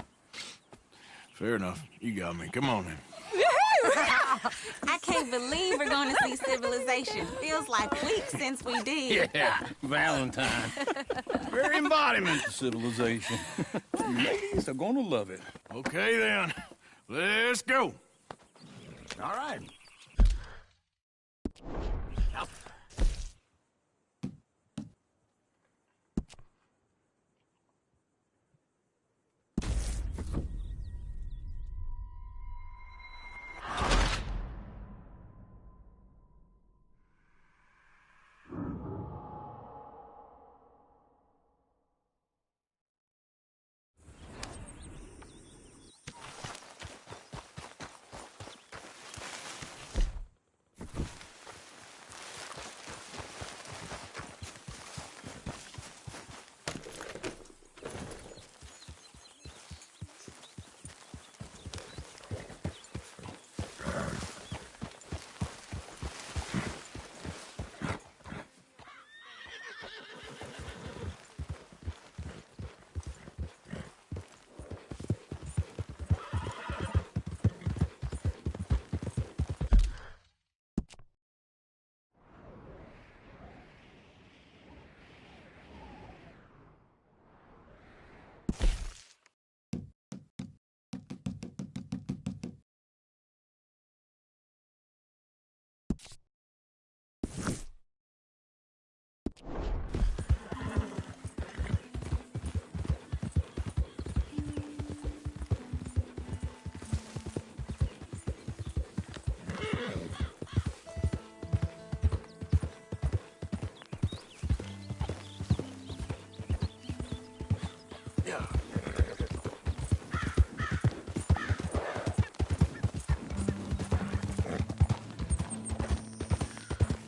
Fair enough. You got me. Come on, then. I can't believe we're going to see civilization. Feels like weeks since we did. Yeah, Valentine. Very embodiment of civilization. Ladies are gonna love it. Okay, then. Let's go. All right.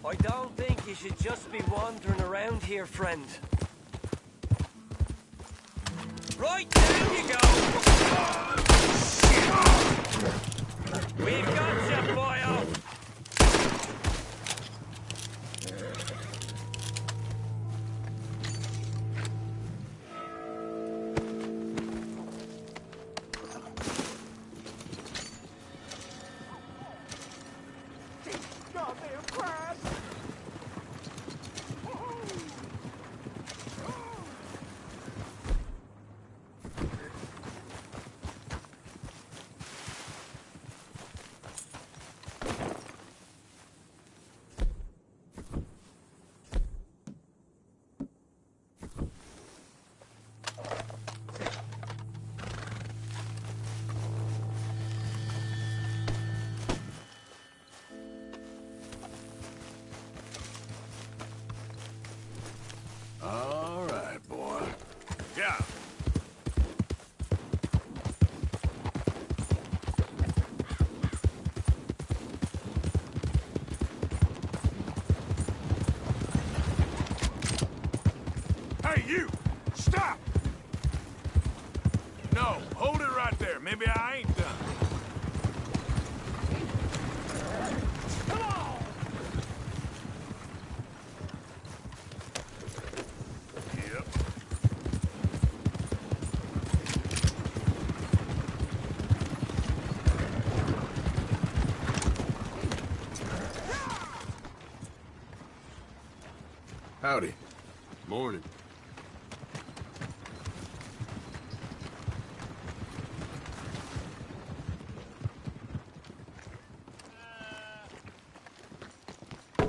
I don't think you should just be wandering around here, friend. Right, down you go! We've got you, boyo! All right, boy. Yeah. Hey, you! Stop! No, hold it right there. Maybe I ain't done. Come on! Yep. Howdy. Morning.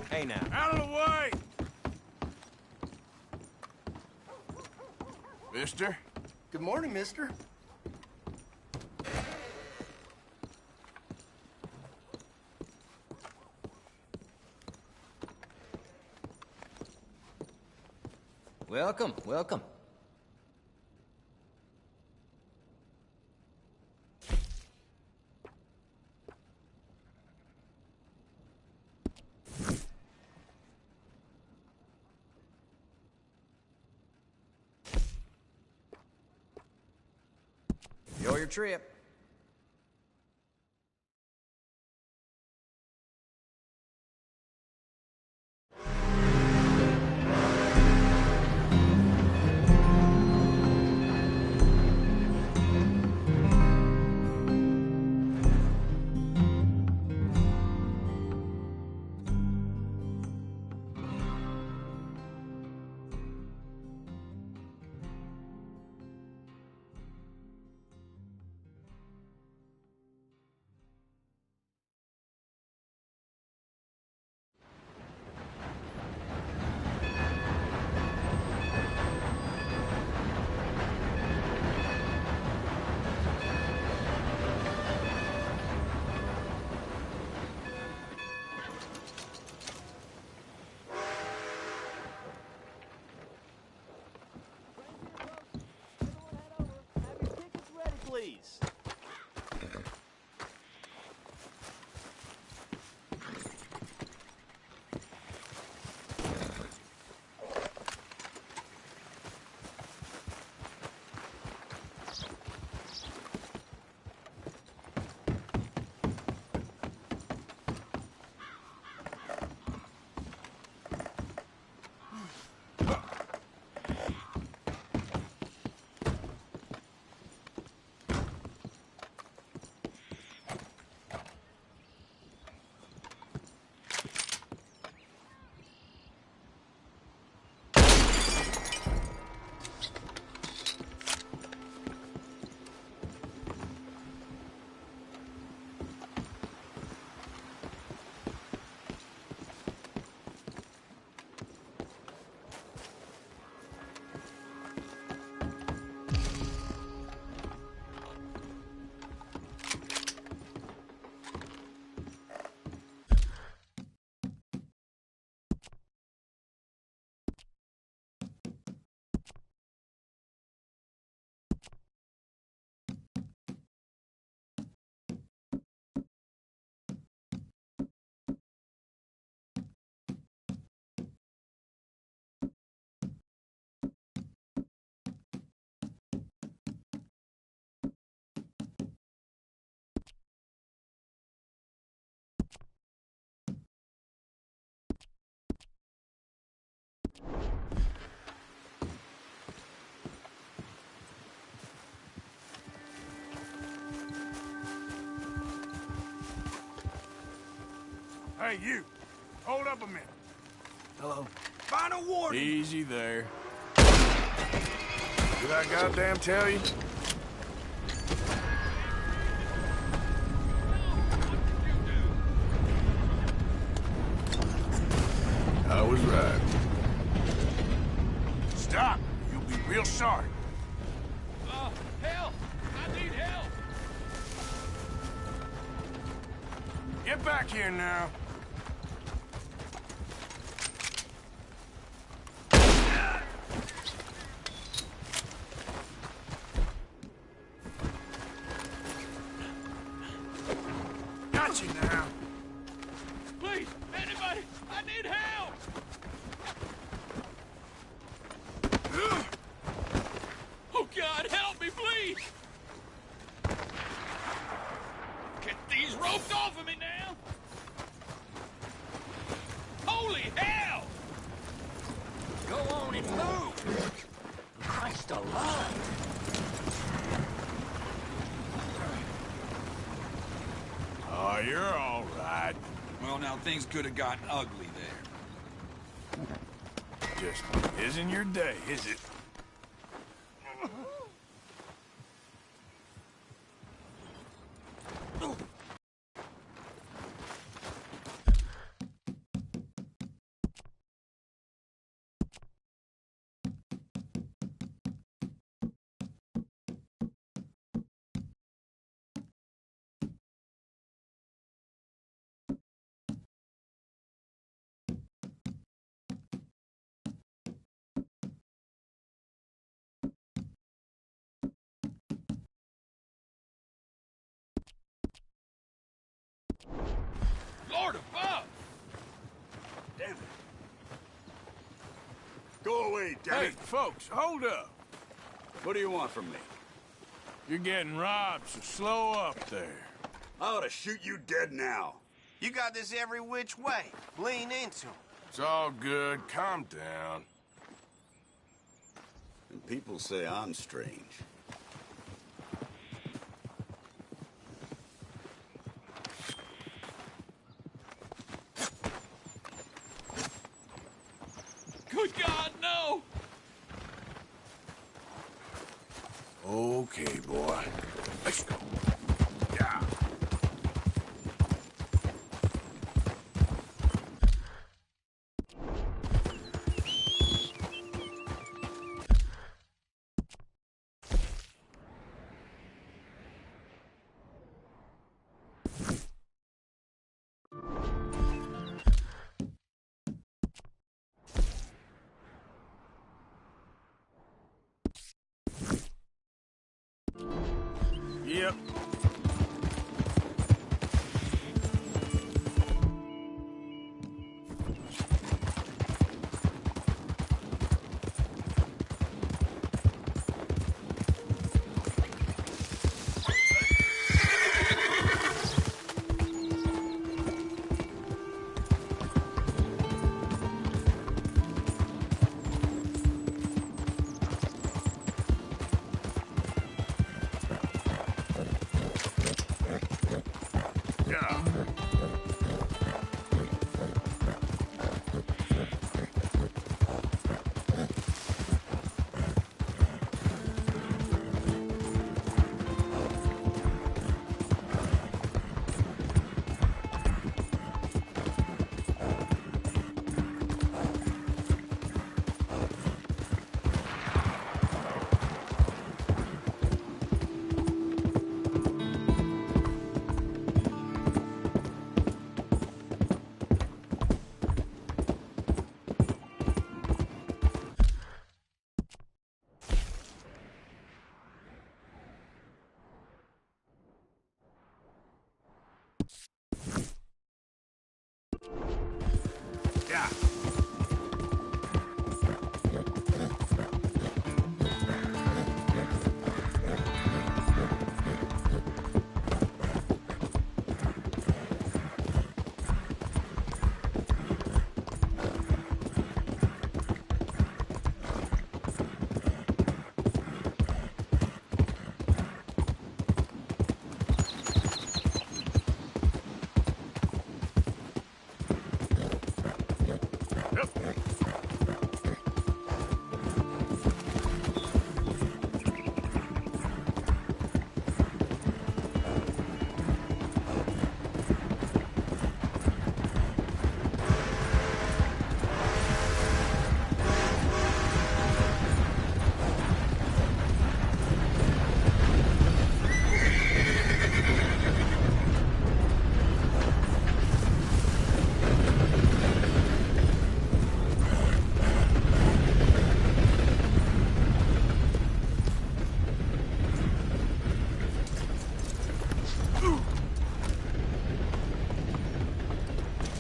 Hey now. Out of the way! Mister? Good morning, mister. Welcome, welcome. your trip. Please. Hey, you. Hold up a minute. Hello. Final warning. Easy there. Did I goddamn tell you? I was right. Stop. You'll be real sorry. Help! I need help! Get back here now. Got you now. Please, anybody! I need help! Oh, God, help me, please! Get these ropes off of me now! Holy hell! Go on and move! Christ alive! Oh, you're all right. Well, now, things could have gotten ugly there. Just isn't your day, is it? Lord above! Damn it. Go away, damn it. Hey, folks, hold up. What do you want from me? You're getting robbed, so slow up there. I ought to shoot you dead now. You got this every which way. Lean into him. It's all good. Calm down. And people say I'm strange. Good God, no! Okay, boy. Let's go. Yeah. Yep. Yeah.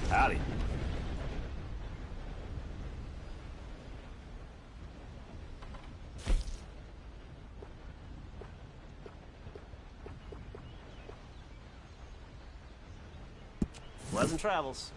Howdy. Pleasant travels.